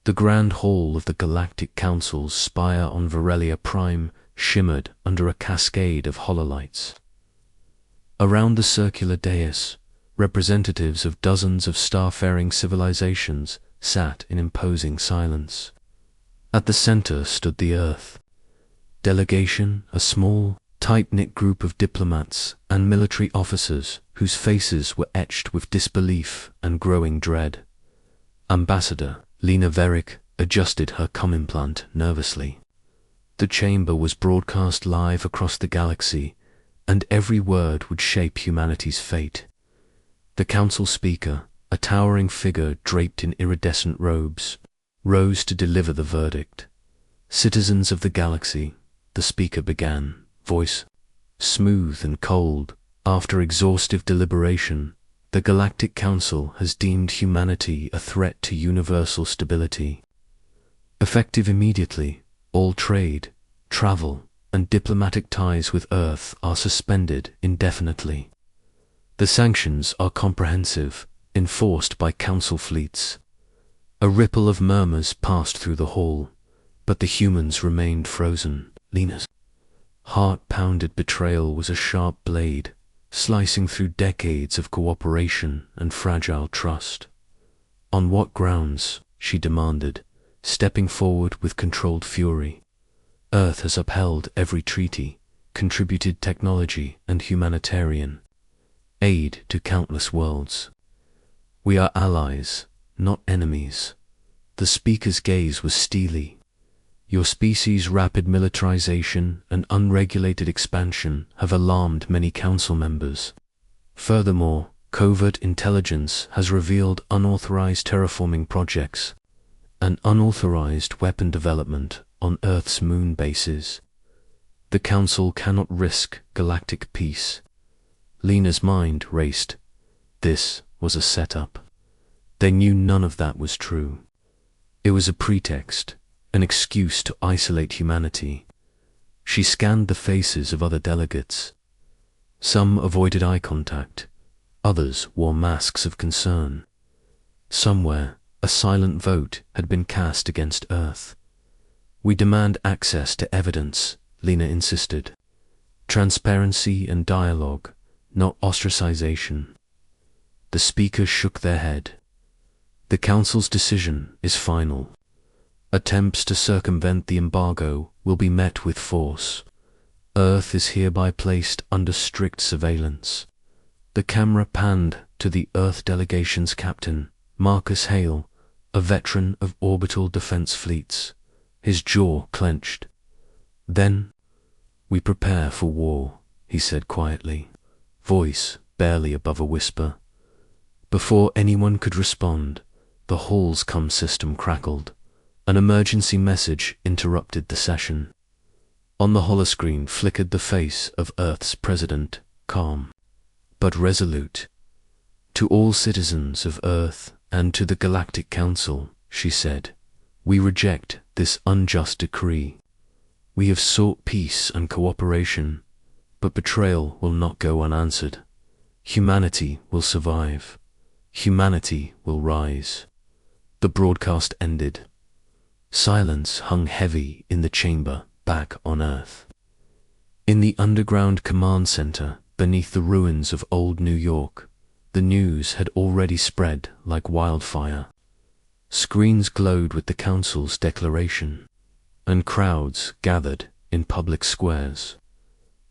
The grand hall of the Galactic Council's spire on Varelia Prime shimmered under a cascade of hololights. Around the circular dais, representatives of dozens of starfaring civilizations sat in imposing silence. At the center stood the Earth delegation, a small, tight-knit group of diplomats and military officers whose faces were etched with disbelief and growing dread. Ambassador Lena Verick adjusted her cum implant nervously. The chamber was broadcast live across the galaxy, and every word would shape humanity's fate. The council speaker, a towering figure draped in iridescent robes, rose to deliver the verdict. Citizens of the galaxy, the speaker began, voice smooth and cold. After exhaustive deliberation, the Galactic Council has deemed humanity a threat to universal stability. Effective immediately, all trade, travel, and diplomatic ties with Earth are suspended indefinitely. The sanctions are comprehensive, enforced by Council fleets. A ripple of murmurs passed through the hall, but the humans remained frozen. Lena's heart-pounded betrayal was a sharp blade, slicing through decades of cooperation and fragile trust. On what grounds, she demanded, stepping forward with controlled fury. Earth has upheld every treaty, contributed technology and humanitarian aid to countless worlds. We are allies, not enemies. The speaker's gaze was steely. Your species' rapid militarization and unregulated expansion have alarmed many council members. Furthermore, covert intelligence has revealed unauthorized terraforming projects and unauthorized weapon development on Earth's moon bases. The Council cannot risk galactic peace. Lena's mind raced. This was a setup. They knew none of that was true. It was a pretext, an excuse to isolate humanity. She scanned the faces of other delegates. Some avoided eye contact, others wore masks of concern. Somewhere, a silent vote had been cast against Earth. We demand access to evidence, Lena insisted. Transparency and dialogue, not ostracization. The speakers shook their head. The Council's decision is final. Attempts to circumvent the embargo will be met with force. Earth is hereby placed under strict surveillance. The camera panned to the Earth delegation's captain, Marcus Hale, a veteran of orbital defense fleets. His jaw clenched. Then, we prepare for war, he said quietly, voice barely above a whisper. Before anyone could respond, the hall's comm system crackled. An emergency message interrupted the session. On the holoscreen flickered the face of Earth's president, calm but resolute. To all citizens of Earth and to the Galactic Council, she said, we reject this unjust decree. We have sought peace and cooperation, but betrayal will not go unanswered. Humanity will survive. Humanity will rise. The broadcast ended. Silence hung heavy in the chamber back on Earth. In the underground command center, beneath the ruins of old New York, the news had already spread like wildfire. Screens glowed with the Council's declaration, and crowds gathered in public squares,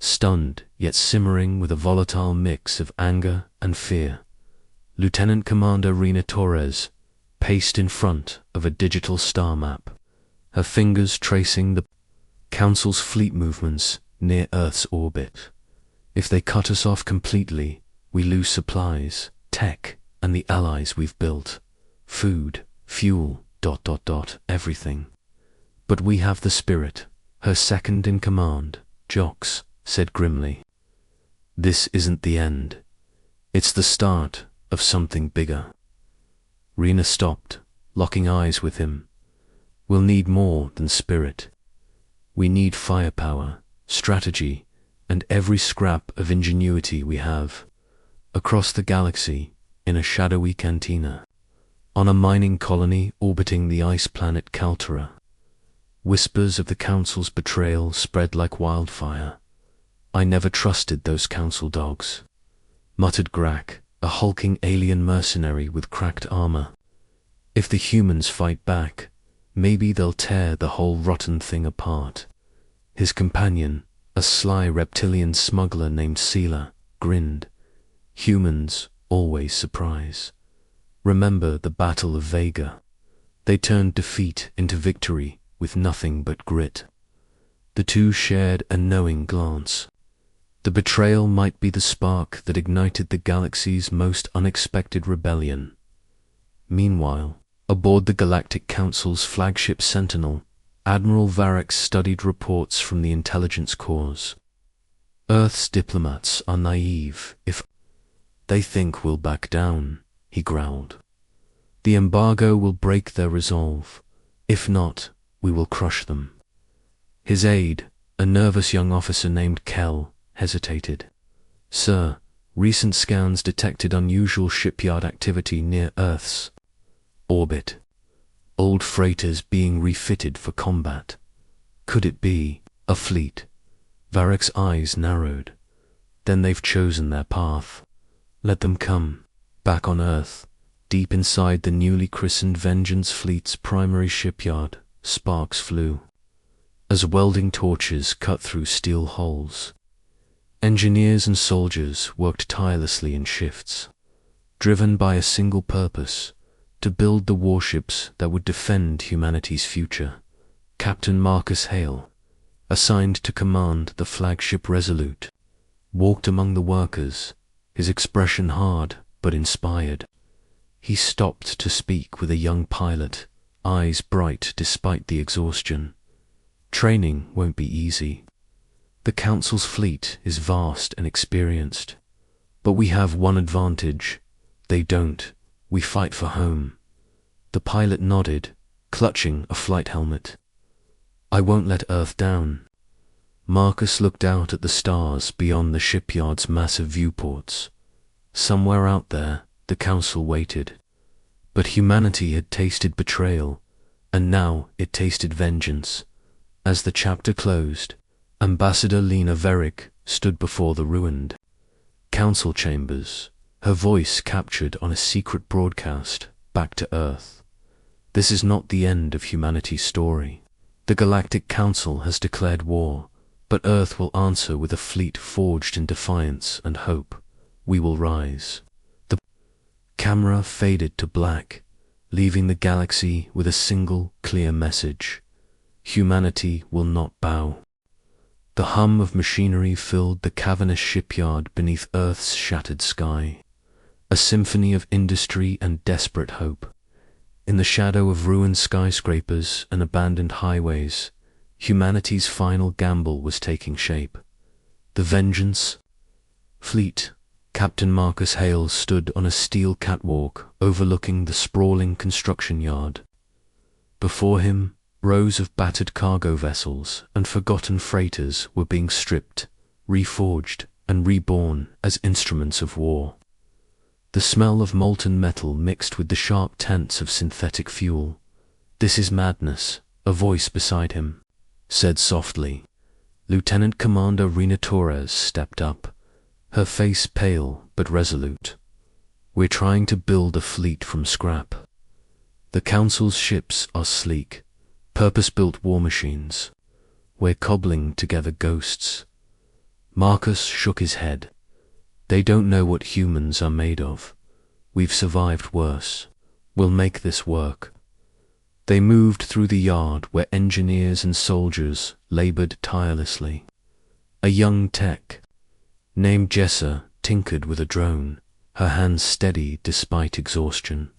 stunned yet simmering with a volatile mix of anger and fear. Lieutenant Commander Rena Torres paced in front of a digital star map, her fingers tracing the Council's fleet movements near Earth's orbit. If they cut us off completely, we lose supplies, tech, and the allies we've built. Food, fuel, everything. But we have the spirit, her second in command, Jox, said grimly. This isn't the end. It's the start of something bigger. Rena stopped, locking eyes with him. We'll need more than spirit. We need firepower, strategy, and every scrap of ingenuity we have. Across the galaxy, in a shadowy cantina, on a mining colony orbiting the ice planet Kaltara. Whispers of the Council's betrayal spread like wildfire. "I never trusted those Council dogs," muttered Grak, a hulking alien mercenary with cracked armor. "If the humans fight back, maybe they'll tear the whole rotten thing apart." His companion, a sly reptilian smuggler named Sela, grinned. "Humans always surprise. Remember the Battle of Vega? They turned defeat into victory with nothing but grit." The two shared a knowing glance. The betrayal might be the spark that ignited the galaxy's most unexpected rebellion. Meanwhile, aboard the Galactic Council's flagship Sentinel, Admiral Varric studied reports from the intelligence corps. "Earth's diplomats are naive if they think we'll back down," he growled. "The embargo will break their resolve. If not, we will crush them." His aide, a nervous young officer named Kell, hesitated. "Sir, recent scans detected unusual shipyard activity near Earth's orbit. Old freighters being refitted for combat. Could it be a fleet?" Varric's eyes narrowed. "Then they've chosen their path. Let them come." Back on Earth, deep inside the newly christened Vengeance Fleet's primary shipyard, sparks flew as welding torches cut through steel hulls. Engineers and soldiers worked tirelessly in shifts, driven by a single purpose: to build the warships that would defend humanity's future. Captain Marcus Hale, assigned to command the flagship Resolute, walked among the workers, his expression hard but inspired. He stopped to speak with a young pilot, eyes bright despite the exhaustion. "Training won't be easy. The Council's fleet is vast and experienced. But we have one advantage. They don't. We fight for home." The pilot nodded, clutching a flight helmet. "I won't let Earth down." Marcus looked out at the stars beyond the shipyard's massive viewports. Somewhere out there, the Council waited. But humanity had tasted betrayal, and now it tasted vengeance. As the chapter closed, Ambassador Lena Verick stood before the ruined council chambers, her voice captured on a secret broadcast back to Earth. "This is not the end of humanity's story. The Galactic Council has declared war, but Earth will answer with a fleet forged in defiance and hope. We will rise." The camera faded to black, leaving the galaxy with a single clear message: humanity will not bow. The hum of machinery filled the cavernous shipyard beneath Earth's shattered sky, a symphony of industry and desperate hope. In the shadow of ruined skyscrapers and abandoned highways, humanity's final gamble was taking shape. The Vengeance Fleet. Captain Marcus Hale stood on a steel catwalk overlooking the sprawling construction yard. Before him, rows of battered cargo vessels and forgotten freighters were being stripped, reforged, and reborn as instruments of war. The smell of molten metal mixed with the sharp tints of synthetic fuel. "This is madness," a voice beside him said softly. Lieutenant Commander Rena Torres stepped up, her face pale but resolute. "We're trying to build a fleet from scrap. The Council's ships are sleek, purpose-built war machines. We're cobbling together ghosts." Marcus shook his head. "They don't know what humans are made of. We've survived worse. We'll make this work." They moved through the yard where engineers and soldiers labored tirelessly. A young tech named Jessa tinkered with a drone, her hands steady despite exhaustion.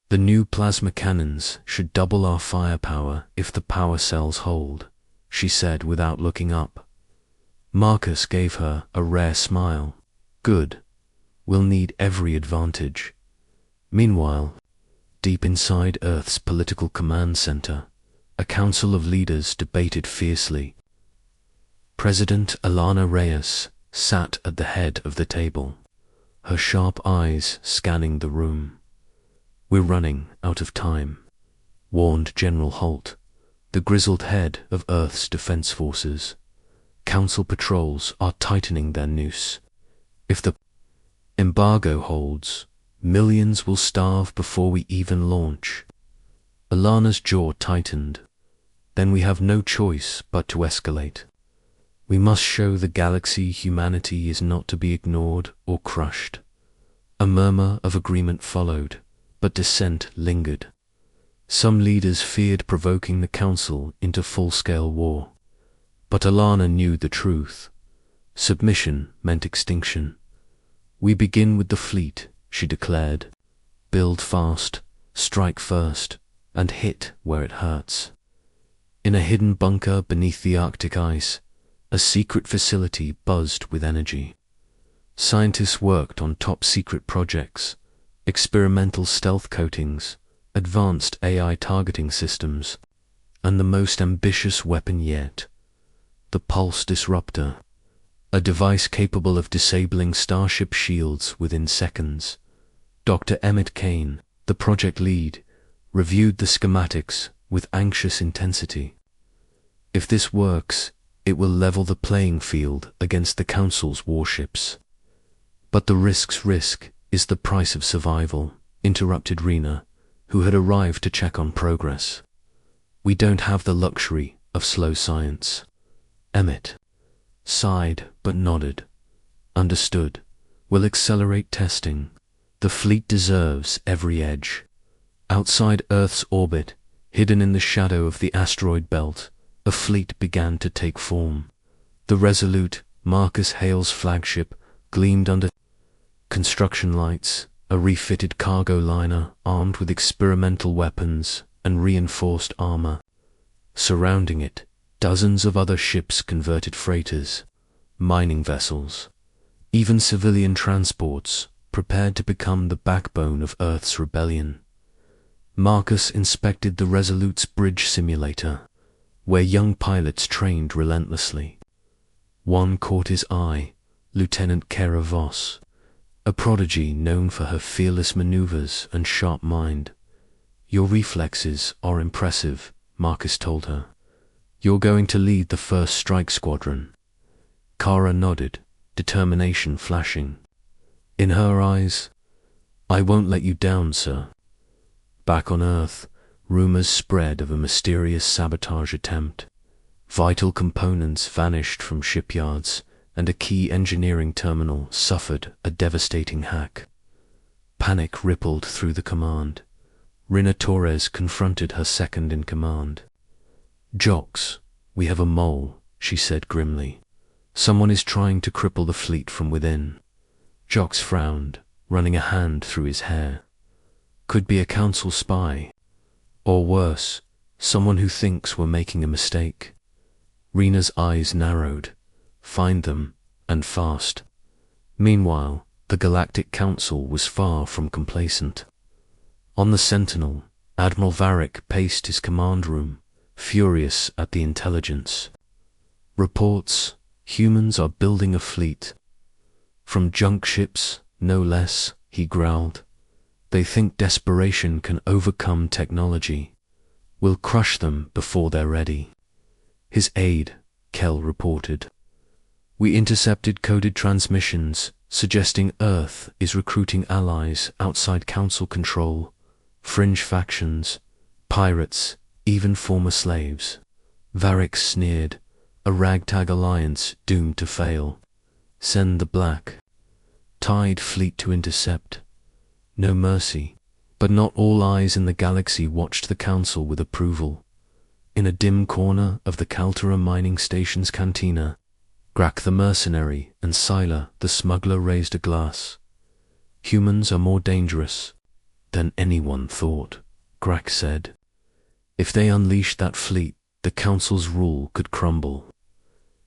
"The new plasma cannons should double our firepower if the power cells hold," she said without looking up. Marcus gave her a rare smile. "Good. We'll need every advantage." Meanwhile, deep inside Earth's political command center, a council of leaders debated fiercely. President Alana Reyes sat at the head of the table, her sharp eyes scanning the room. We're running out of time, warned General Holt, the grizzled head of Earth's defense forces. Council patrols are tightening their noose. If the embargo holds, millions will starve before we even launch. Alana's jaw tightened. Then we have no choice but to escalate. We must show the galaxy humanity is not to be ignored or crushed. A murmur of agreement followed, but dissent lingered. Some leaders feared provoking the Council into full-scale war. But Alana knew the truth. Submission meant extinction. We begin with the fleet, she declared. Build fast, strike first, and hit where it hurts. In a hidden bunker beneath the Arctic ice, a secret facility buzzed with energy. Scientists worked on top-secret projects, experimental stealth coatings, advanced AI targeting systems, and the most ambitious weapon yet, the Pulse Disruptor, a device capable of disabling starship shields within seconds. Dr. Emmett Kane, the project lead, reviewed the schematics with anxious intensity. If this works, it will level the playing field against the Council's warships. But the risk is the price of survival, interrupted Rena, who had arrived to check on progress. We don't have the luxury of slow science. Emmett sighed but nodded. Understood. We'll accelerate testing. The fleet deserves every edge. Outside Earth's orbit, hidden in the shadow of the asteroid belt, a fleet began to take form. The resolute Marcus Hale's flagship gleamed under construction lights, a refitted cargo liner armed with experimental weapons and reinforced armor. Surrounding it, dozens of other ships converted freighters, mining vessels, even civilian transports prepared to become the backbone of Earth's rebellion. Marcus inspected the Resolute's bridge simulator, where young pilots trained relentlessly. One caught his eye, Lieutenant Kara Voss, a prodigy known for her fearless maneuvers and sharp mind. Your reflexes are impressive, Marcus told her. You're going to lead the first strike squadron. Kara nodded, determination flashing. In her eyes, I won't let you down, sir. Back on Earth, rumors spread of a mysterious sabotage attempt. Vital components vanished from shipyards, and a key engineering terminal suffered a devastating hack. Panic rippled through the command. Rina Torres confronted her second-in-command. Jox, we have a mole, she said grimly. Someone is trying to cripple the fleet from within. Jox frowned, running a hand through his hair. Could be a Council spy. Or worse, someone who thinks we're making a mistake. Rena's eyes narrowed. Find them, and fast. Meanwhile, the Galactic Council was far from complacent. On the Sentinel, Admiral Varric paced his command room, furious at the intelligence. Reports, humans are building a fleet. From junk ships, no less, he growled. They think desperation can overcome technology. We'll crush them before they're ready. His aide, Kell reported. We intercepted coded transmissions suggesting Earth is recruiting allies outside Council control, fringe factions, pirates, even former slaves. Varric sneered, a ragtag alliance doomed to fail. Send the black tide fleet to intercept. No mercy, but not all eyes in the galaxy watched the Council with approval. In a dim corner of the Kaltara mining station's cantina, Grak the mercenary and Scylla the smuggler raised a glass. Humans are more dangerous than anyone thought, Grak said. If they unleashed that fleet, the Council's rule could crumble.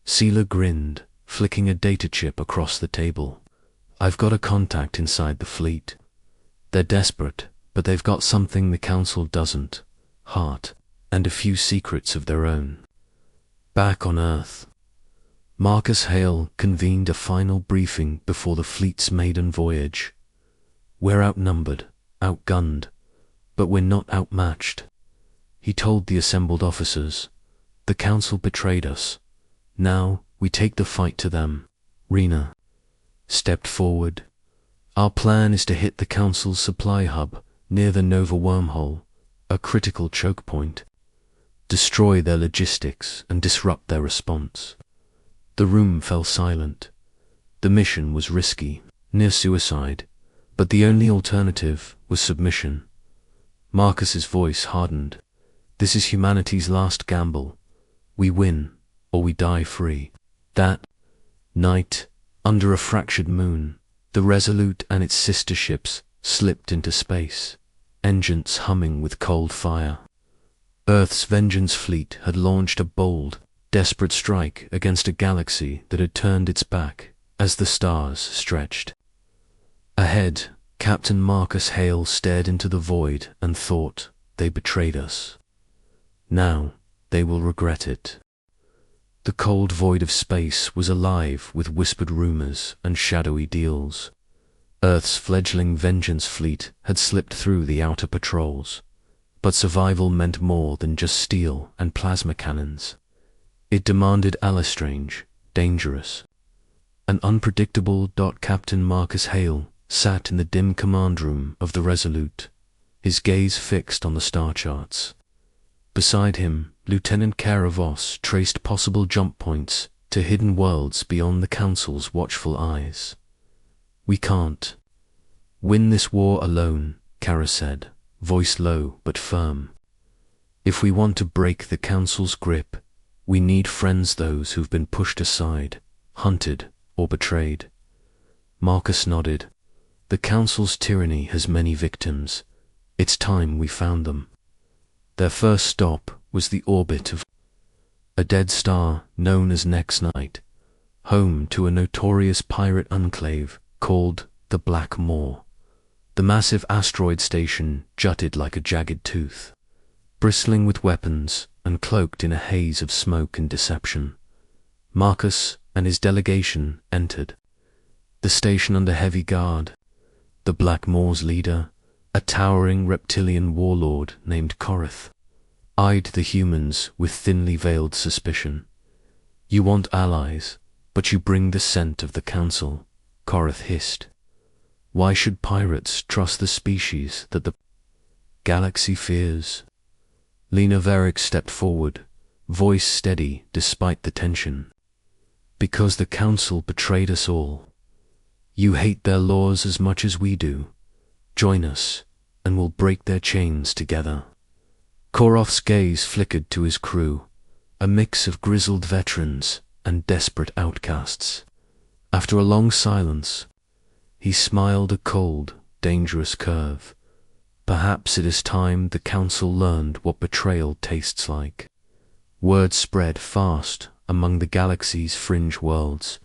Scylla grinned, flicking a data chip across the table. I've got a contact inside the fleet. They're desperate, but they've got something the Council doesn't. Heart, and a few secrets of their own. Back on Earth, Marcus Hale convened a final briefing before the fleet's maiden voyage. We're outnumbered, outgunned, but we're not outmatched. He told the assembled officers. The council betrayed us. Now we take the fight to them. Rena stepped forward. Our plan is to hit the council's supply hub near the Nova wormhole, a critical choke point. Destroy their logistics and disrupt their response. The room fell silent. The mission was risky, near suicide, but the only alternative was submission. Marcus's voice hardened. This is humanity's last gamble. We win, or we die free. That night, under a fractured moon, the Resolute and its sister ships slipped into space, engines humming with cold fire. Earth's Vengeance fleet had launched a bold, desperate strike against a galaxy that had turned its back as the stars stretched. Ahead, Captain Marcus Hale stared into the void and thought, they betrayed us. Now they will regret it. The cold void of space was alive with whispered rumors and shadowy deals. Earth's fledgling Vengeance fleet had slipped through the outer patrols, but survival meant more than just steel and plasma cannons. It demanded Alestrange, dangerous, and unpredictable. Captain Marcus Hale sat in the dim command room of the Resolute, his gaze fixed on the star charts. Beside him, Lieutenant Karavos traced possible jump points to hidden worlds beyond the Council's watchful eyes. We can't win this war alone, Kara said, voice low but firm. If we want to break the Council's grip, we need friends, those who've been pushed aside, hunted, or betrayed. Marcus nodded. The Council's tyranny has many victims. It's time we found them. Their first stop was the orbit of a dead star known as Next Night, home to a notorious pirate enclave called the Black Moor. The massive asteroid station jutted like a jagged tooth, bristling with weapons and cloaked in a haze of smoke and deception. Marcus and his delegation entered. The station under heavy guard. The Black Moor's leader, a towering reptilian warlord named Korath, eyed the humans with thinly veiled suspicion. You want allies, but you bring the scent of the Council, Korath hissed. Why should pirates trust the species that the galaxy fears? Lena Varick stepped forward, voice steady despite the tension. Because the Council betrayed us all. You hate their laws as much as we do. Join us, and we'll break their chains together. Koroth's gaze flickered to his crew, a mix of grizzled veterans and desperate outcasts. After a long silence, he smiled a cold, dangerous curve. Perhaps it is time the Council learned what betrayal tastes like. Word spread fast among the galaxy's fringe worlds.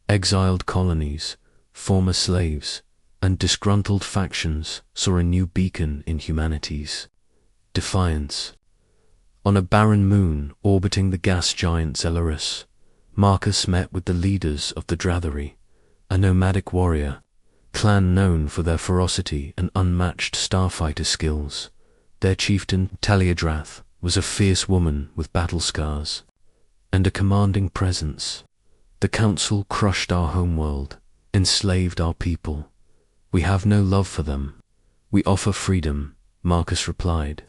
Exiled colonies, former slaves, and disgruntled factions saw a new beacon in humanities. Defiance. On a barren moon orbiting the gas giant Zelaris, Marcus met with the leaders of the Drathery, a nomadic warrior, clan known for their ferocity and unmatched starfighter skills. Their chieftain, Taliadrath, was a fierce woman with battle scars and a commanding presence. The Council crushed our homeworld, enslaved our people. We have no love for them. We offer freedom, Marcus replied.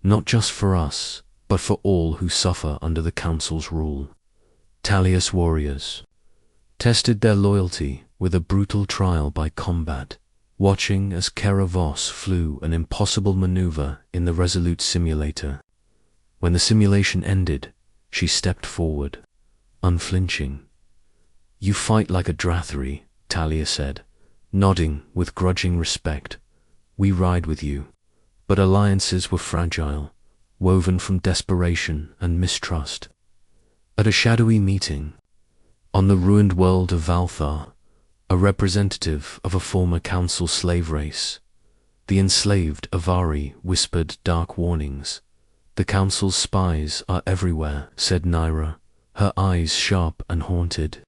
Not just for us, but for all who suffer under the Council's rule. Talius warriors tested their loyalty with a brutal trial by combat, watching as Karavos flew an impossible maneuver in the Resolute simulator. When the simulation ended, she stepped forward, unflinching. You fight like a Drathery, Talia said, nodding with grudging respect. We ride with you. But alliances were fragile, woven from desperation and mistrust. At a shadowy meeting, on the ruined world of Valthar, a representative of a former Council slave race, the enslaved Avari whispered dark warnings. The Council's spies are everywhere, said Naira, her eyes sharp and haunted.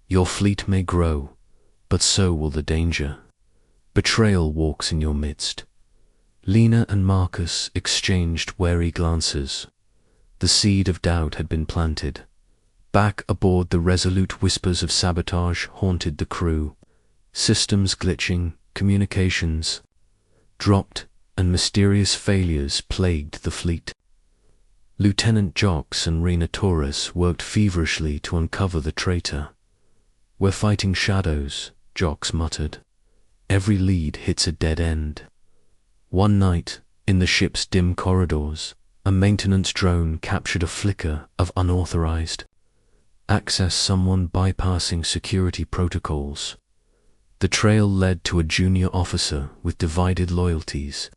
Your fleet may grow, but so will the danger. Betrayal walks in your midst. Lena and Marcus exchanged wary glances. The seed of doubt had been planted. Back aboard the Resolute, whispers of sabotage haunted the crew. Systems glitching, communications dropped, and mysterious failures plagued the fleet. Lieutenant Jocks and Rena Torres worked feverishly to uncover the traitor. "We're fighting shadows," Jocks muttered. "Every lead hits a dead end." One night, in the ship's dim corridors, a maintenance drone captured a flicker of unauthorized access, someone bypassing security protocols. The trail led to a junior officer with divided loyalties,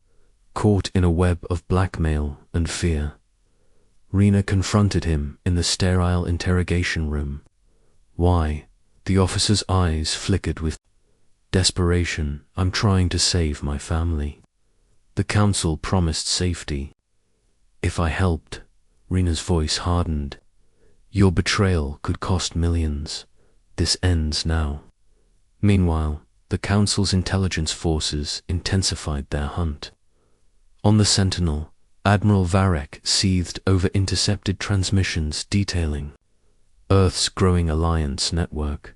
caught in a web of blackmail and fear. Rena confronted him in the sterile interrogation room. "Why?" The officer's eyes flickered with desperation. "I'm trying to save my family. The council promised safety." "If I helped," Rena's voice hardened, "your betrayal could cost millions. This ends now." Meanwhile, the council's intelligence forces intensified their hunt. On the Sentinel, Admiral Varek seethed over intercepted transmissions detailing Earth's growing alliance network.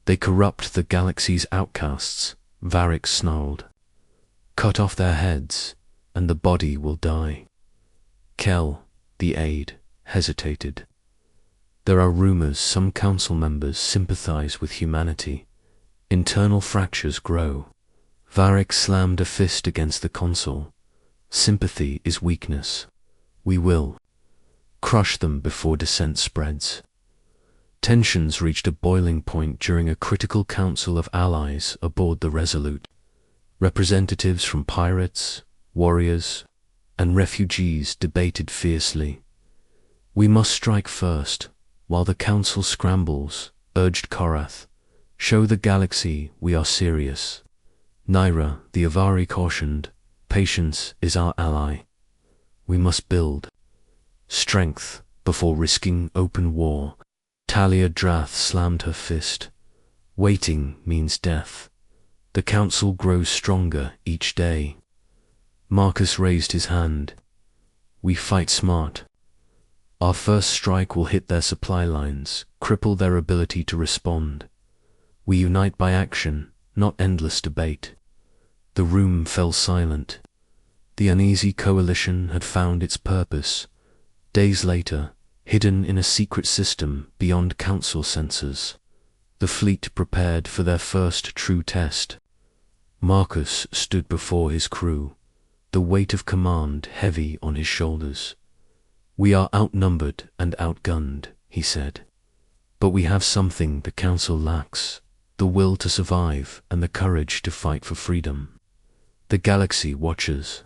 "They corrupt the galaxy's outcasts," Varek snarled. "Cut off their heads, and the body will die." Kell, the aide, hesitated. "There are rumors some council members sympathize with humanity. Internal fractures grow." Varek slammed a fist against the console. "Sympathy is weakness. We will crush them before dissent spreads." Tensions reached a boiling point during a critical council of allies aboard the Resolute. Representatives from pirates, warriors, and refugees debated fiercely. "We must strike first, while the council scrambles," urged Korath. "Show the galaxy we are serious." Naira, the Avari, cautioned, "Patience is our ally. We must build strength before risking open war." Talia Drath slammed her fist. "Waiting means death. The council grows stronger each day." Marcus raised his hand. "We fight smart. Our first strike will hit their supply lines, cripple their ability to respond. We unite by action, not endless debate." The room fell silent. The uneasy coalition had found its purpose. Days later, hidden in a secret system beyond council sensors, the fleet prepared for their first true test. Marcus stood before his crew, the weight of command heavy on his shoulders. "We are outnumbered and outgunned," he said. "But we have something the council lacks: the will to survive and the courage to fight for freedom. The galaxy watches.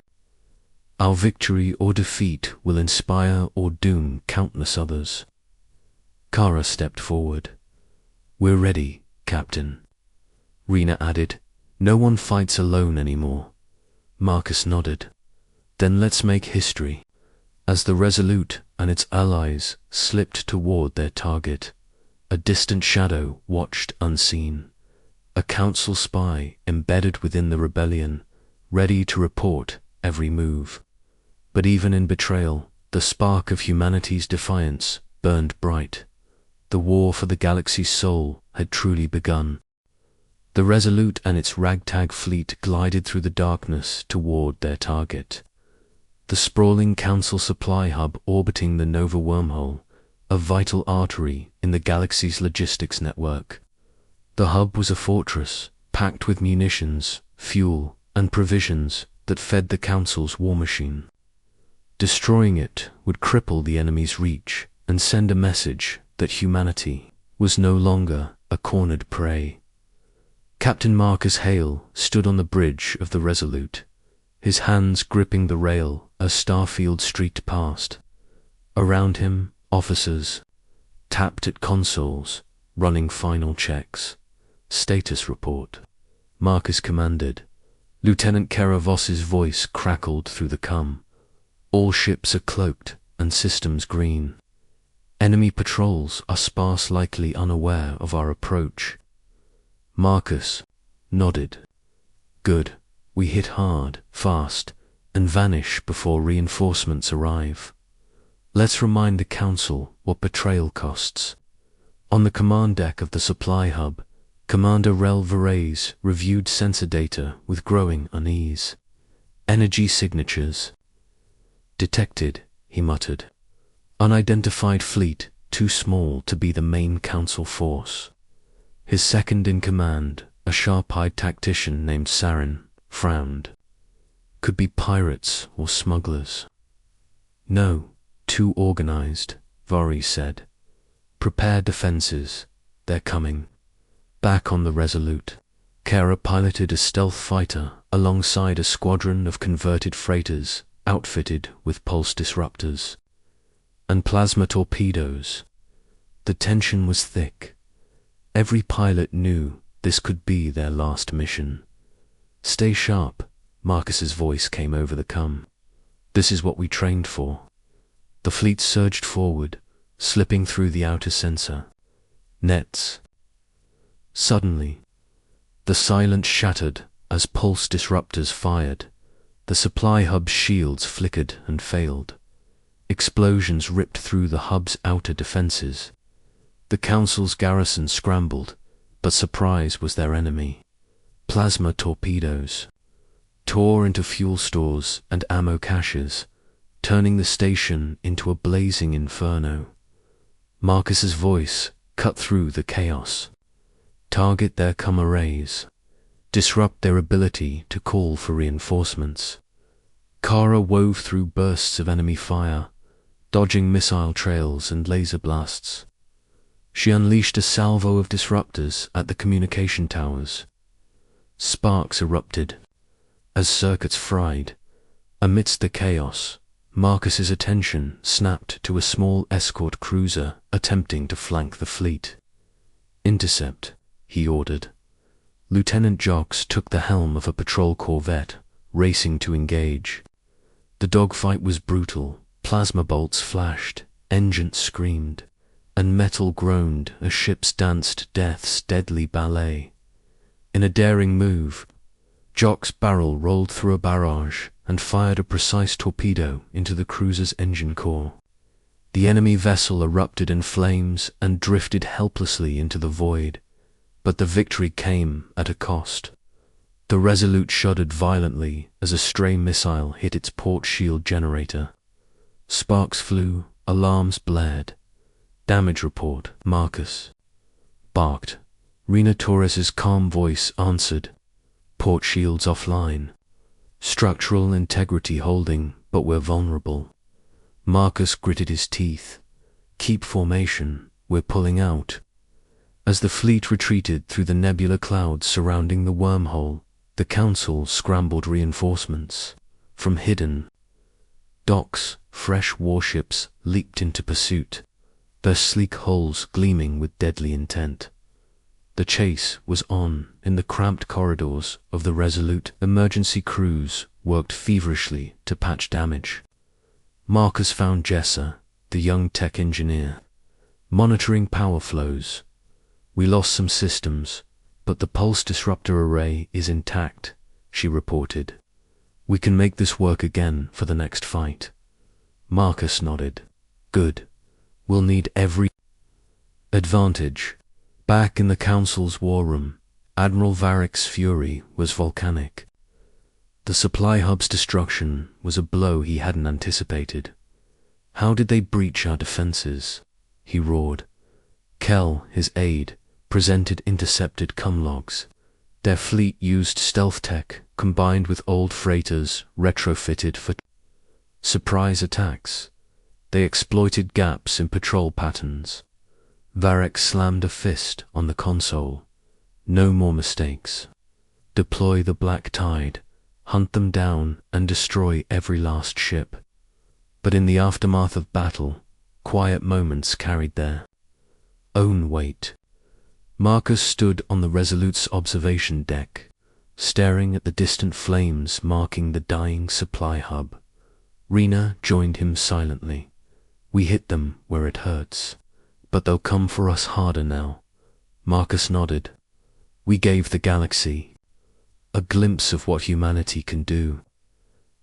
Our victory or defeat will inspire or doom countless others." Kara stepped forward. "We're ready, Captain." Rena added, "No one fights alone anymore." Marcus nodded. "Then let's make history." As the Resolute and its allies slipped toward their target, a distant shadow watched unseen. A council spy embedded within the rebellion, ready to report every move. But even in betrayal, the spark of humanity's defiance burned bright. The war for the galaxy's soul had truly begun. The Resolute and its ragtag fleet glided through the darkness toward their target. The sprawling council supply hub orbiting the Nova wormhole, a vital artery in the galaxy's logistics network. The hub was a fortress, packed with munitions, fuel, and provisions that fed the council's war machine. Destroying it would cripple the enemy's reach and send a message that humanity was no longer a cornered prey. Captain Marcus Hale stood on the bridge of the Resolute, his hands gripping the rail as Starfield streaked past. Around him, officers tapped at consoles, running final checks. "Status report," Marcus commanded. Lieutenant Keravos's voice crackled through the com. "All ships are cloaked and systems green. Enemy patrols are sparse, likely unaware of our approach." Marcus nodded. "Good. We hit hard, fast, and vanish before reinforcements arrive. Let's remind the Council what betrayal costs. On the command deck of the supply hub, Commander Rel Varese reviewed sensor data with growing unease. Energy signatures detected, he muttered. Unidentified fleet, too small to be the main Council force. His second in command, a sharp-eyed tactician named Sarin, frowned. Could be pirates or smugglers. No, too organized, Varese said. Prepare defenses, they're coming. Back on the Resolute, Kara piloted a stealth fighter alongside a squadron of converted freighters outfitted with pulse disruptors and plasma torpedoes. The tension was thick. Every pilot knew this could be their last mission. Stay sharp, Marcus's voice came over the comm. This is what we trained for. The fleet surged forward, slipping through the outer sensor nets. Suddenly, the silence shattered as pulse disruptors fired. The supply hub's shields flickered and failed. Explosions ripped through the hub's outer defenses. The Council's garrison scrambled, but surprise was their enemy. Plasma torpedoes tore into fuel stores and ammo caches, turning the station into a blazing inferno. Marcus's voice cut through the chaos. Target their comm arrays. Disrupt their ability to call for reinforcements. Kara wove through bursts of enemy fire, dodging missile trails and laser blasts. She unleashed a salvo of disruptors at the communication towers. Sparks erupted as circuits fried. Amidst the chaos, Marcus's attention snapped to a small escort cruiser attempting to flank the fleet. Intercept, he ordered. Lieutenant Jocks took the helm of a patrol corvette, racing to engage. The dogfight was brutal. Plasma bolts flashed, engines screamed, and metal groaned as ships danced death's deadly ballet. In a daring move, Jock's barrel rolled through a barrage and fired a precise torpedo into the cruiser's engine core. The enemy vessel erupted in flames and drifted helplessly into the void, but the victory came at a cost. The Resolute shuddered violently as a stray missile hit its port shield generator. Sparks flew, alarms blared. Damage report, Marcus barked. Rena Torres's calm voice answered. Port shields offline. Structural integrity holding, but we're vulnerable. Marcus gritted his teeth. Keep formation, we're pulling out. As the fleet retreated through the nebula clouds surrounding the wormhole, the Council scrambled reinforcements. From hidden docks, fresh warships leaped into pursuit, their sleek hulls gleaming with deadly intent. The chase was on in the cramped corridors of the Resolute. Emergency crews worked feverishly to patch damage. Marcus found Jessa, the young tech engineer, monitoring power flows. We lost some systems, but the pulse disruptor array is intact, she reported. We can make this work again for the next fight. Marcus nodded. Good. We'll need every advantage. Back in the Council's war room, Admiral Varrick's fury was volcanic. The supply hub's destruction was a blow he hadn't anticipated. How did they breach our defenses? He roared. Kell, his aide, presented intercepted comm logs. Their fleet used stealth tech combined with old freighters retrofitted for surprise attacks. They exploited gaps in patrol patterns. Varrick slammed a fist on the console. No more mistakes. Deploy the Black Tide, hunt them down and destroy every last ship. But in the aftermath of battle, quiet moments carried their own weight. Marcus stood on the Resolute's observation deck, staring at the distant flames marking the dying supply hub. Rena joined him silently. We hit them where it hurts, but they'll come for us harder now. Marcus nodded. We gave the galaxy a glimpse of what humanity can do.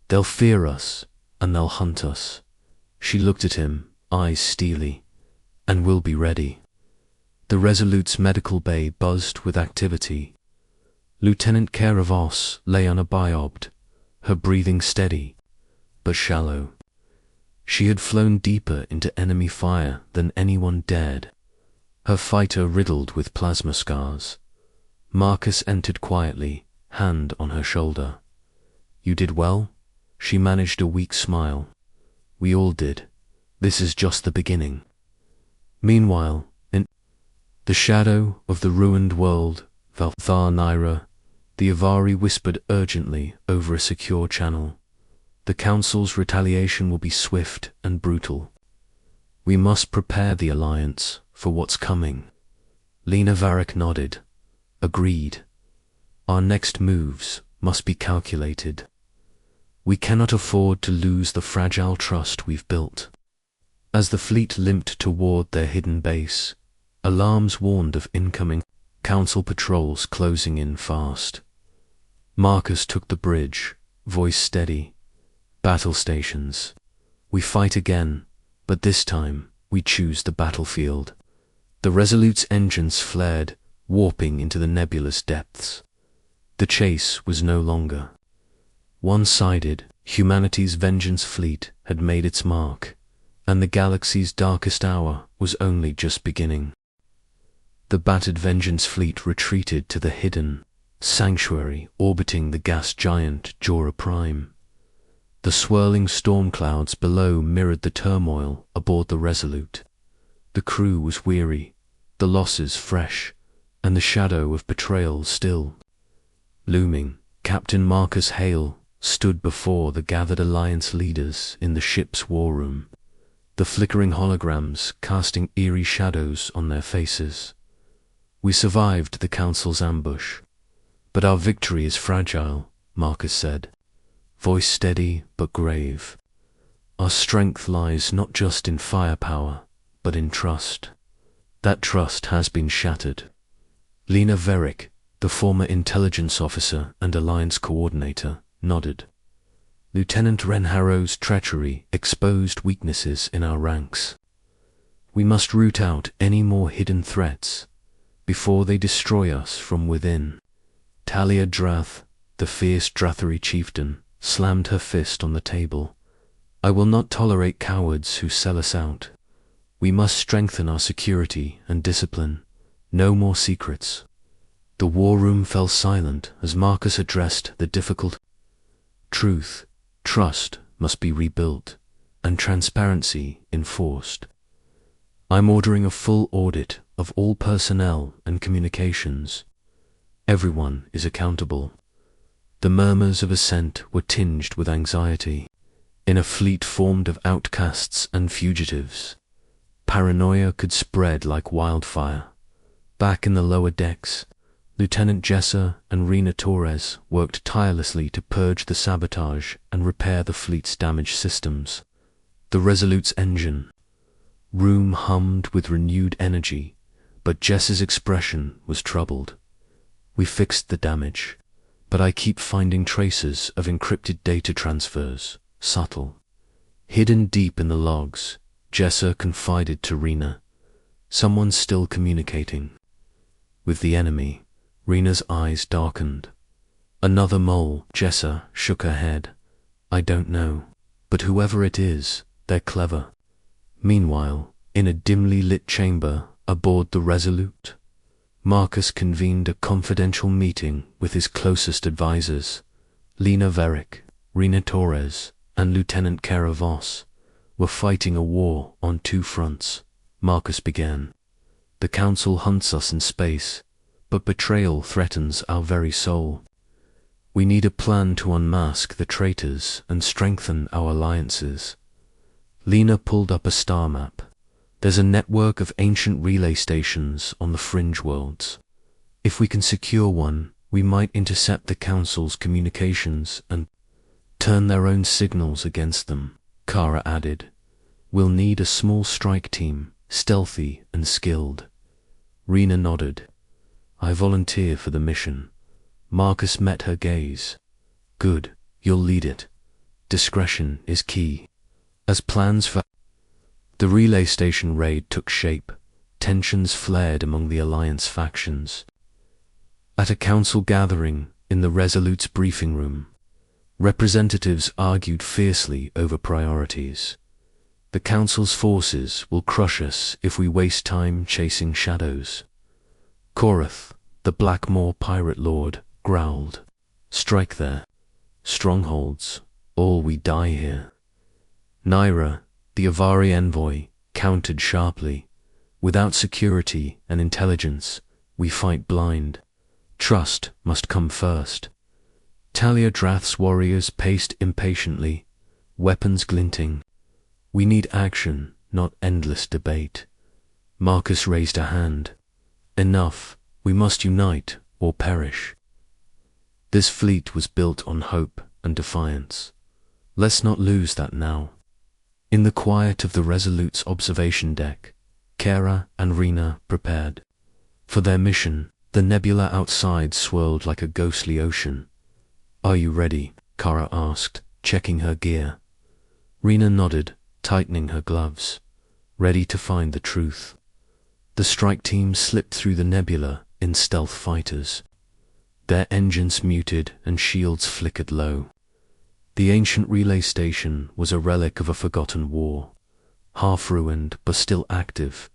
They'll fear us, and they'll hunt us. She looked at him, eyes steely. And we'll be ready. The Resolute's medical bay buzzed with activity. Lieutenant Karavos lay on a biobd, her breathing steady, but shallow. She had flown deeper into enemy fire than anyone dared, her fighter riddled with plasma scars. Marcus entered quietly, hand on her shoulder. You did well? She managed a weak smile. We all did. This is just the beginning. Meanwhile, in the shadow of the ruined world, Valtharnaira, the Avari whispered urgently over a secure channel. The Council's retaliation will be swift and brutal. We must prepare the Alliance for what's coming. Lena Varric nodded. Agreed. Our next moves must be calculated. We cannot afford to lose the fragile trust we've built. As the fleet limped toward their hidden base, alarms warned of incoming Council patrols closing in fast. Marcus took the bridge, voice steady. Battle stations. We fight again, but this time we choose the battlefield. The Resolute's engines flared, warping into the nebulous depths. The chase was no longer one-sided. Humanity's vengeance fleet had made its mark, and the galaxy's darkest hour was only just beginning. The battered vengeance fleet retreated to the hidden sanctuary orbiting the gas giant Jora Prime. The swirling storm clouds below mirrored the turmoil aboard the Resolute. The crew was weary, the losses fresh, and the shadow of betrayal still looming. Captain Marcus Hale stood before the gathered Alliance leaders in the ship's war room, the flickering holograms casting eerie shadows on their faces. We survived the Council's ambush, but our victory is fragile, Marcus said, voice steady but grave. Our strength lies not just in firepower, but in trust. That trust has been shattered. Lena Varric, the former intelligence officer and Alliance coordinator, nodded. Lieutenant Renharrow's treachery exposed weaknesses in our ranks. We must root out any more hidden threats before they destroy us from within. Talia Drath, the fierce Drathari chieftain, slammed her fist on the table. I will not tolerate cowards who sell us out. We must strengthen our security and discipline. No more secrets. The war room fell silent as Marcus addressed the difficult truth. Trust must be rebuilt, and transparency enforced. I'm ordering a full audit of all personnel and communications. Everyone is accountable. The murmurs of assent were tinged with anxiety. In a fleet formed of outcasts and fugitives, paranoia could spread like wildfire. Back in the lower decks, Lieutenant Jesser and Rena Torres worked tirelessly to purge the sabotage and repair the fleet's damaged systems. The Resolute's engine room hummed with renewed energy, but Jess's expression was troubled. We fixed the damage, but I keep finding traces of encrypted data transfers, subtle. Hidden deep in the logs, Jesser confided to Rena. Someone's still communicating with the enemy. Rena's eyes darkened. Another mole. Jesser shook her head. I don't know, but whoever it is, they're clever. Meanwhile, in a dimly lit chamber aboard the Resolute, Marcus convened a confidential meeting with his closest advisors. Lena Varric, Rena Torres, and Lieutenant Karavos were fighting a war on two fronts. Marcus began. The Council hunts us in space, but betrayal threatens our very soul. We need a plan to unmask the traitors and strengthen our alliances. Lena pulled up a star map. There's a network of ancient relay stations on the fringe worlds. If we can secure one, we might intercept the Council's communications and turn their own signals against them, Kara added. We'll need a small strike team, stealthy and skilled. Rena nodded. I volunteer for the mission. Marcus met her gaze. Good, you'll lead it. discretion is key. As plans for the relay station raid took shape, tensions flared among the Alliance factions. At a council gathering in the Resolute's briefing room, representatives argued fiercely over priorities. The Council's forces will crush us if we waste time chasing shadows. Korath, the Blackmoor pirate lord, growled, "Strike their strongholds, or we die here." Naira, the Avari envoy, countered sharply, "Without security and intelligence, we fight blind. Trust must come first." Talia Drath's warriors paced impatiently, weapons glinting. "We need action, not endless debate." Marcus raised a hand. "Enough, we must unite or perish." This fleet was built on hope and defiance. Let's not lose that now. In the quiet of the Resolute's observation deck, Kara and Rena prepared. For their mission, the nebula outside swirled like a ghostly ocean. "Are you ready?" Kara asked, checking her gear. Rena nodded, tightening her gloves, ready to find the truth. The strike team slipped through the nebula in stealth fighters. Their engines muted and shields flickered low. The ancient relay station was a relic of a forgotten war, half-ruined but still active,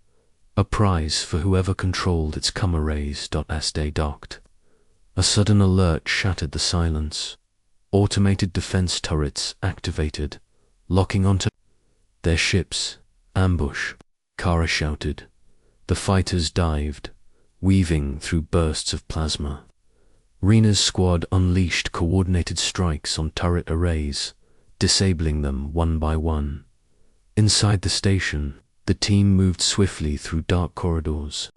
a prize for whoever controlled its comm arrays. As they docked, a sudden alert shattered the silence. Automated defense turrets activated, locking onto their ships. "Ambush!" Kara shouted. The fighters dived, weaving through bursts of plasma. Rena's squad unleashed coordinated strikes on turret arrays, disabling them one by one. Inside the station, the team moved swiftly through dark corridors,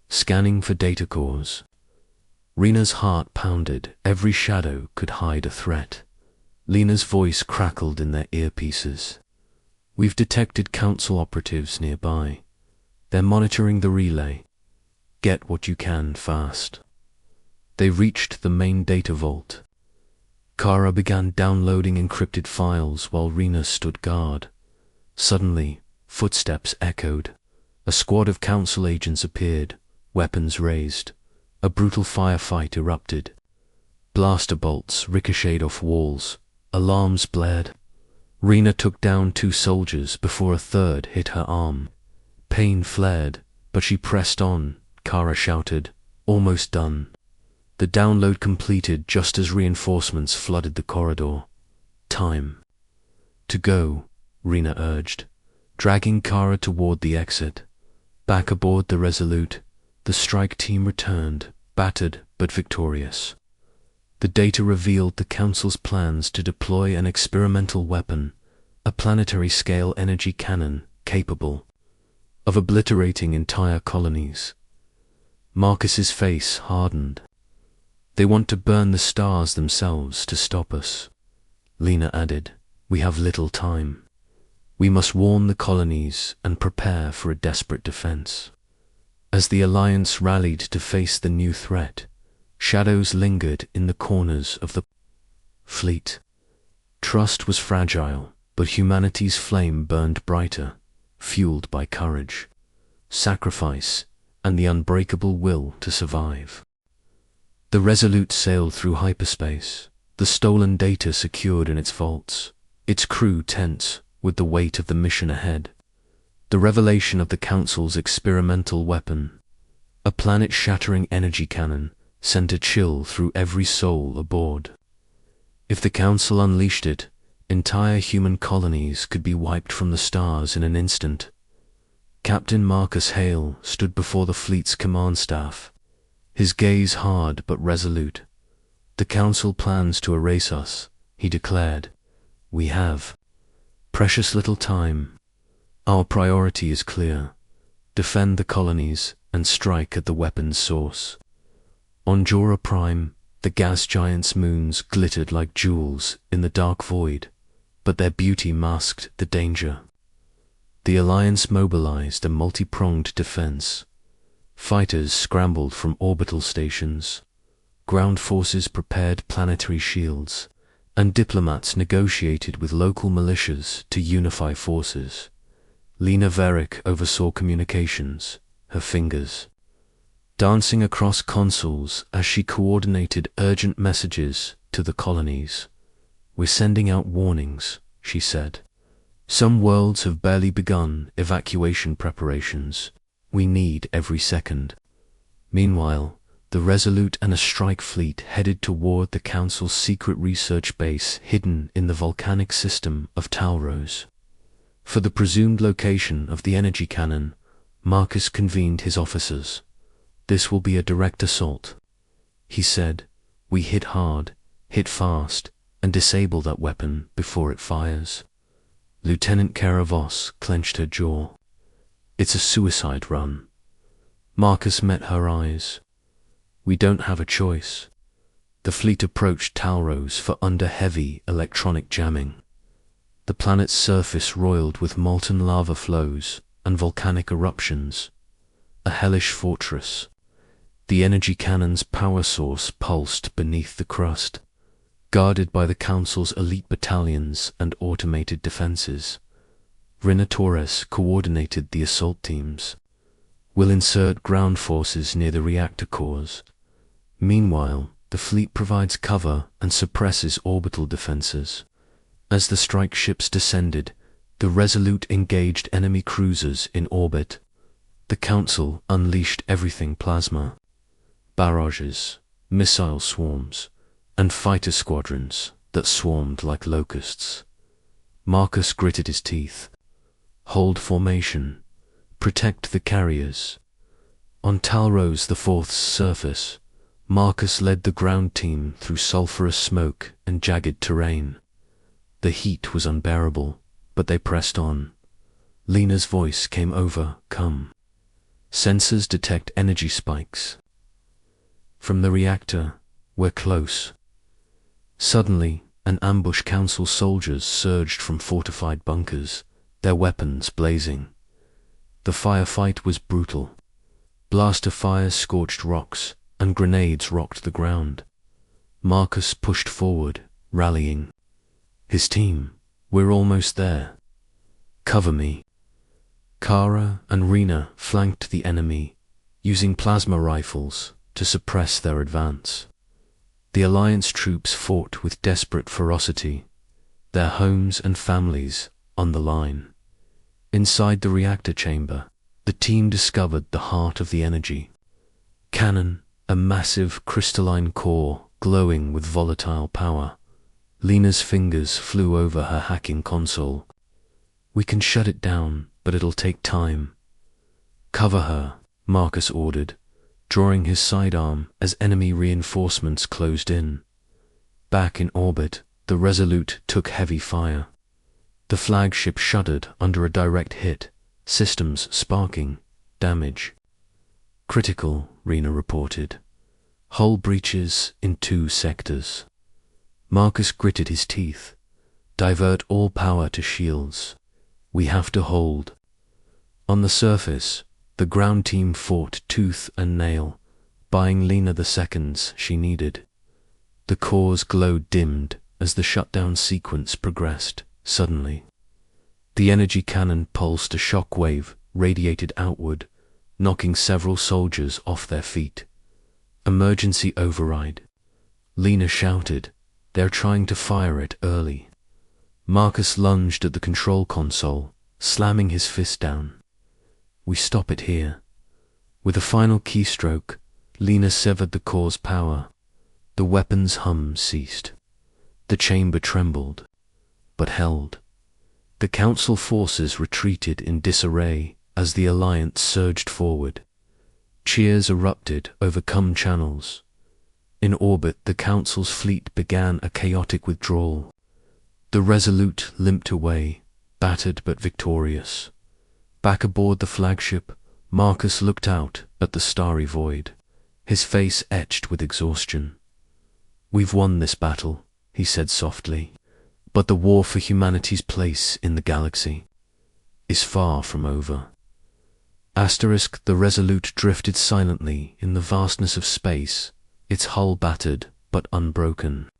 scanning for data cores. Rena's heart pounded. Every shadow could hide a threat. Lena's voice crackled in their earpieces. "We've detected council operatives nearby. They're monitoring the relay. Get what you can fast." They reached the main data vault. Kara began downloading encrypted files while Rena stood guard. Suddenly, footsteps echoed. A squad of council agents appeared, weapons raised. A brutal firefight erupted. Blaster bolts ricocheted off walls. Alarms blared. Rena took down 2 soldiers before a third hit her arm. Pain flared, but she pressed on. Kara shouted, "Almost done." The download completed just as reinforcements flooded the corridor. "Time to go," Rena urged, dragging Kara toward the exit. Back aboard the Resolute, the strike team returned, battered but victorious. The data revealed the Council's plans to deploy an experimental weapon, a planetary-scale energy cannon capable of obliterating entire colonies. Marcus's face hardened. "They want to burn the stars themselves to stop us." Lena added, "We have little time. We must warn the colonies and prepare for a desperate defense." As the Alliance rallied to face the new threat, shadows lingered in the corners of the fleet. Trust was fragile, but humanity's flame burned brighter, fueled by courage, sacrifice, and the unbreakable will to survive. The Resolute sailed through hyperspace, the stolen data secured in its vaults, its crew tense with the weight of the mission ahead. The revelation of the Council's experimental weapon, a planet-shattering energy cannon, sent a chill through every soul aboard. If the Council unleashed it, entire human colonies could be wiped from the stars in an instant. Captain Marcus Hale stood before the fleet's command staff, his gaze hard but resolute. "The Council plans to erase us," he declared. "We have precious little time. Our priority is clear: defend the colonies and strike at the weapon's source." On Jora Prime, the gas giant's moons glittered like jewels in the dark void, but their beauty masked the danger. The Alliance mobilized a multi-pronged defense. Fighters scrambled from orbital stations. Ground forces prepared planetary shields. and diplomats negotiated with local militias to unify forces. Lena Verick oversaw communications, her fingers dancing across consoles as she coordinated urgent messages to the colonies. "We're sending out warnings," she said. "Some worlds have barely begun evacuation preparations. We need every second." Meanwhile, the Resolute and a strike fleet headed toward the Council's secret research base hidden in the volcanic system of Talrose. For the presumed location of the energy cannon, Marcus convened his officers. "This will be a direct assault," he said. "We hit hard, hit fast, and disable that weapon before it fires." Lieutenant Karavos clenched her jaw. "It's a suicide run." Marcus met her eyes. "We don't have a choice." The fleet approached Talrose for under heavy electronic jamming. The planet's surface roiled with molten lava flows and volcanic eruptions. A hellish fortress. The energy cannon's power source pulsed beneath the crust, guarded by the Council's elite battalions and automated defenses. Rina Torres coordinated the assault teams. "We'll insert ground forces near the reactor cores. Meanwhile, the fleet provides cover and suppresses orbital defenses." As the strike ships descended, the Resolute engaged enemy cruisers in orbit. The Council unleashed everything plasma. Barrages, missile swarms, and fighter squadrons that swarmed like locusts. Marcus gritted his teeth. "Hold formation. Protect the carriers." On Talrose the Fourth's surface, Marcus led the ground team through sulphurous smoke and jagged terrain. The heat was unbearable, but they pressed on. Lena's voice came over, "Come. Sensors detect energy spikes. From the reactor, we're close." Suddenly, an ambush Council soldiers surged from fortified bunkers, their weapons blazing. The firefight was brutal. Blaster fires scorched rocks, and grenades rocked the ground. Marcus pushed forward, rallying. His team, "We're almost there. Cover me." Kara and Rena flanked the enemy, using plasma rifles to suppress their advance. The Alliance troops fought with desperate ferocity, their homes and families on the line. Inside the reactor chamber, the team discovered the heart of the energy cannon, a massive crystalline core glowing with volatile power. Lena's fingers flew over her hacking console. "We can shut it down, but it'll take time." "Cover her," Marcus ordered, drawing his sidearm as enemy reinforcements closed in. Back in orbit, the Resolute took heavy fire. The flagship shuddered under a direct hit, systems sparking, damage. "Critical," Rena reported. "Hull breaches in 2 sectors." Marcus gritted his teeth. "Divert all power to shields. We have to hold." On the surface, the ground team fought tooth and nail, buying Lena the seconds she needed. The core's glow dimmed as the shutdown sequence progressed. Suddenly, the energy cannon pulsed a shock wave radiated outward, knocking several soldiers off their feet. "Emergency override." Lena shouted. "They're trying to fire it early." Marcus lunged at the control console, slamming his fist down. "We stop it here." With a final keystroke, Lena severed the core's power. The weapon's hum ceased. The chamber trembled, but held. The Council forces retreated in disarray as the Alliance surged forward. Cheers erupted over cum channels. In orbit, the Council's fleet began a chaotic withdrawal. The Resolute limped away, battered but victorious. Back aboard the flagship, Marcus looked out at the starry void, his face etched with exhaustion. "We've won this battle," he said softly, "but the war for humanity's place in the galaxy is far from over." The Resolute drifted silently in the vastness of space, its hull battered but unbroken.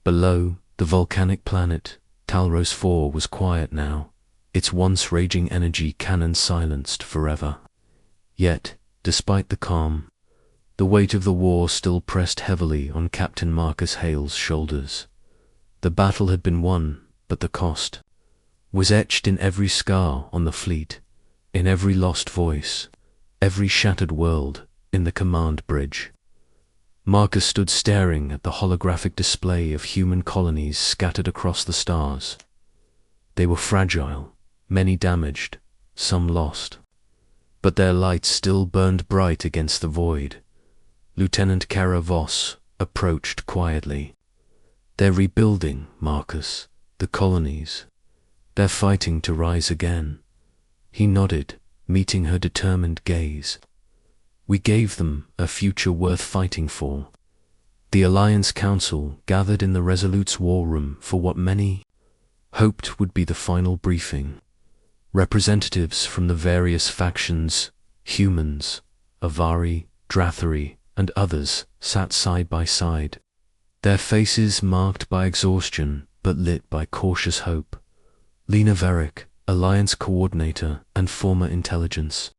Below, The volcanic planet, Talros 4, was quiet now, its once raging energy cannon silenced forever. Yet, despite the calm, the weight of the war still pressed heavily on Captain Marcus Hale's shoulders. The battle had been won, but the cost was etched in every scar on the fleet, in every lost voice, every shattered world in the command bridge. Marcus stood staring at the holographic display of human colonies scattered across the stars. They were fragile, many damaged, some lost. But their lights still burned bright against the void. Lieutenant Kara Voss approached quietly. "They're rebuilding, Marcus, the colonies. They're fighting to rise again." He nodded, meeting her determined gaze. "We gave them a future worth fighting for." The Alliance Council gathered in the Resolute's war room for what many hoped would be the final briefing. Representatives from the various factions, humans, Avari, Drathari, and others, sat side by side, their faces marked by exhaustion but lit by cautious hope. Lena Verick, Alliance Coordinator and former intelligence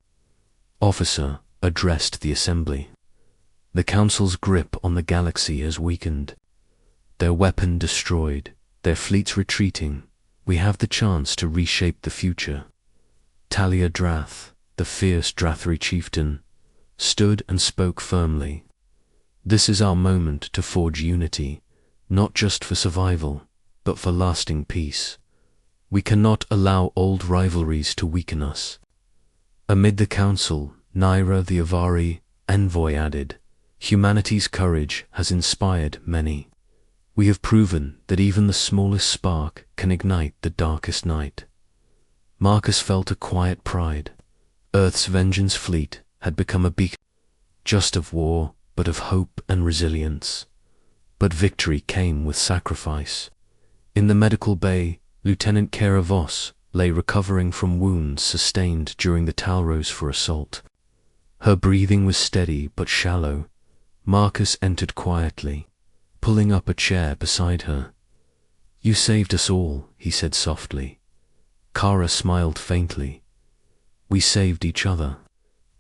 officer, addressed the assembly. "The Council's grip on the galaxy has weakened. Their weapon destroyed, their fleets retreating. We have the chance to reshape the future." Talia Drath, the fierce Drathari chieftain, stood and spoke firmly. "This is our moment to forge unity, not just for survival, but for lasting peace. We cannot allow old rivalries to weaken us." Amid the council, Naira the Avari envoy added, "Humanity's courage has inspired many. We have proven that even the smallest spark can ignite the darkest night." Marcus felt a quiet pride. Earth's vengeance fleet had become a beacon, just of war, but of hope and resilience. But victory came with sacrifice. In the medical bay, Lieutenant Kara Voss lay recovering from wounds sustained during the Talros 4 assault. Her breathing was steady but shallow. Marcus entered quietly, pulling up a chair beside her. "You saved us all," he said softly. Kara smiled faintly. "We saved each other.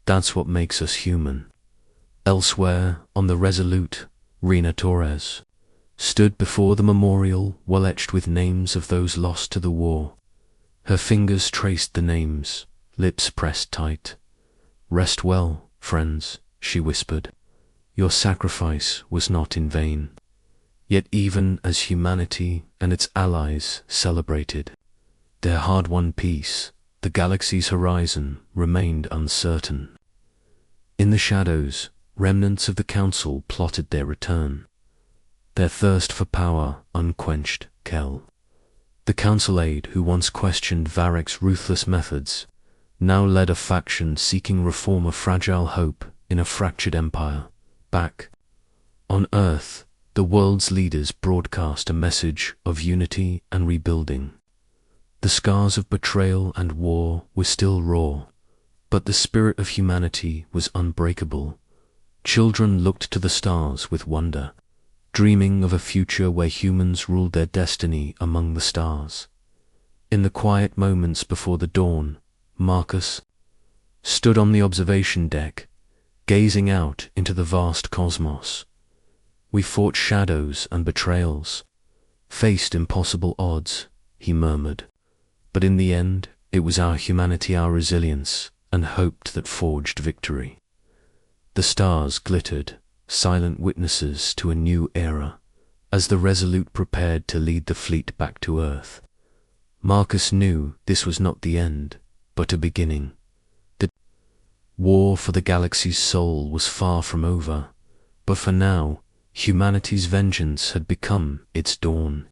That's what makes us human." Elsewhere, on the Resolute, Rena Torres stood before the memorial well etched with names of those lost to the war. Her fingers traced the names, lips pressed tight. "Rest well, friends," she whispered. "Your sacrifice was not in vain." Yet even as humanity and its allies celebrated their hard-won peace, the galaxy's horizon remained uncertain. In the shadows, remnants of the Council plotted their return, their thirst for power unquenched. Kel, the Council aide who once questioned Varick's ruthless methods, now led a faction seeking reform of fragile hope in a fractured empire. Back on Earth, the world's leaders broadcast a message of unity and rebuilding. The scars of betrayal and war were still raw, but the spirit of humanity was unbreakable. Children looked to the stars with wonder, dreaming of a future where humans ruled their destiny among the stars. In the quiet moments before the dawn, Marcus stood on the observation deck, gazing out into the vast cosmos. "We fought shadows and betrayals, faced impossible odds," he murmured. "But in the end, it was our humanity, our resilience, and hope that forged victory." The stars glittered, silent witnesses to a new era, as the Resolute prepared to lead the fleet back to Earth. Marcus knew this was not the end, but a beginning. The war for the galaxy's soul was far from over, but for now, humanity's vengeance had become its dawn.